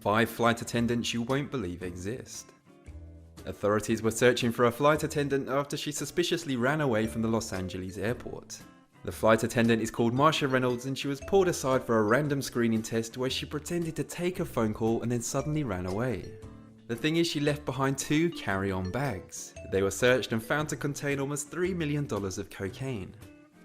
5 flight attendants you won't believe exist. Authorities were searching for a flight attendant after she suspiciously ran away from the Los Angeles airport. The flight attendant is called Marsha Reynolds, and she was pulled aside for a random screening test where she pretended to take a phone call and then suddenly ran away. The thing is, she left behind 2 carry-on bags. They were searched and found to contain almost $3 million of cocaine.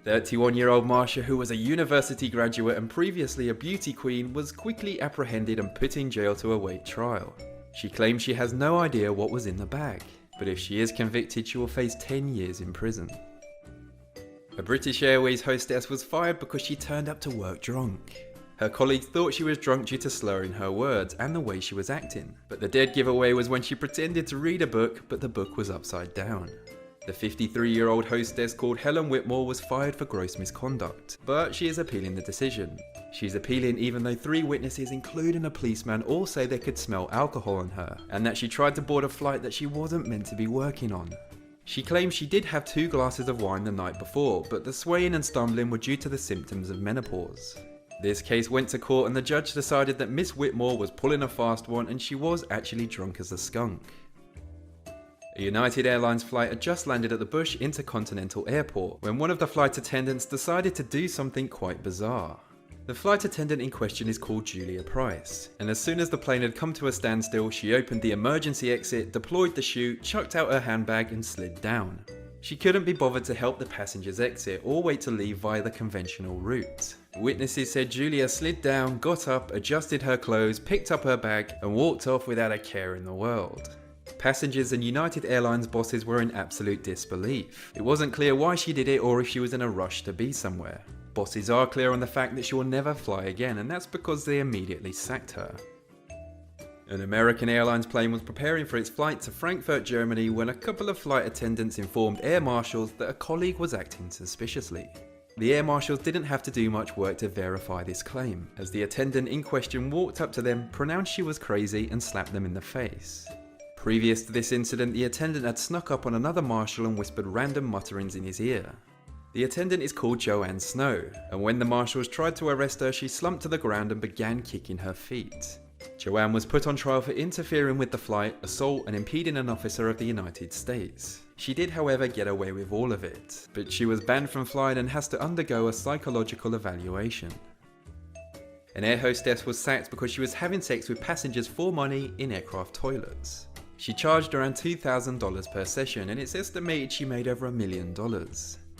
31-year-old Marsha, who was a university graduate and previously a beauty queen, was quickly apprehended and put in jail to await trial. She claims she has no idea what was in the bag, but if she is convicted, she will face 10 years in prison. A British Airways hostess was fired because she turned up to work drunk. Her colleagues thought she was drunk due to slurring her words and the way she was acting, but the dead giveaway was when she pretended to read a book, but the book was upside down. The 53-year-old hostess called Helen Whitmore was fired for gross misconduct, but she is appealing the decision. She's appealing even though 3 witnesses, including a policeman, all say they could smell alcohol on her, and that she tried to board a flight that she wasn't meant to be working on. She claims she did have 2 glasses of wine the night before, but the swaying and stumbling were due to the symptoms of menopause. This case went to court and the judge decided that Miss Whitmore was pulling a fast one and she was actually drunk as a skunk. A United Airlines flight had just landed at the Bush Intercontinental Airport when one of the flight attendants decided to do something quite bizarre. The flight attendant in question is called Julia Price, and as soon as the plane had come to a standstill, she opened the emergency exit, deployed the chute, chucked out her handbag and slid down. She couldn't be bothered to help the passengers exit or wait to leave via the conventional route. Witnesses said Julia slid down, got up, adjusted her clothes, picked up her bag and walked off without a care in the world. Passengers and United Airlines bosses were in absolute disbelief. It wasn't clear why she did it or if she was in a rush to be somewhere. Bosses are clear on the fact that she will never fly again, and that's because they immediately sacked her. An American Airlines plane was preparing for its flight to Frankfurt, Germany when a couple of flight attendants informed air marshals that a colleague was acting suspiciously. The air marshals didn't have to do much work to verify this claim, as the attendant in question walked up to them, pronounced she was crazy and slapped them in the face. Previous to this incident, the attendant had snuck up on another marshal and whispered random mutterings in his ear. The attendant is called Joanne Snow, and when the marshals tried to arrest her, she slumped to the ground and began kicking her feet. Joanne was put on trial for interfering with the flight, assault and impeding an officer of the United States. She did, however, get away with all of it, but she was banned from flying and has to undergo a psychological evaluation. An air hostess was sacked because she was having sex with passengers for money in aircraft toilets. She charged around $2,000 per session, and it's estimated she made over $1 million.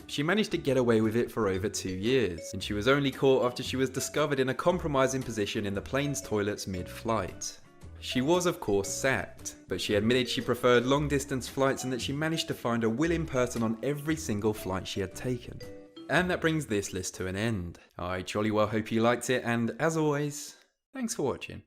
She managed to get away with it for over 2 years, and she was only caught after she was discovered in a compromising position in the plane's toilets mid-flight. She was of course sacked, but she admitted she preferred long-distance flights and that she managed to find a willing person on every single flight she had taken. And that brings this list to an end. I jolly well hope you liked it, and as always, thanks for watching.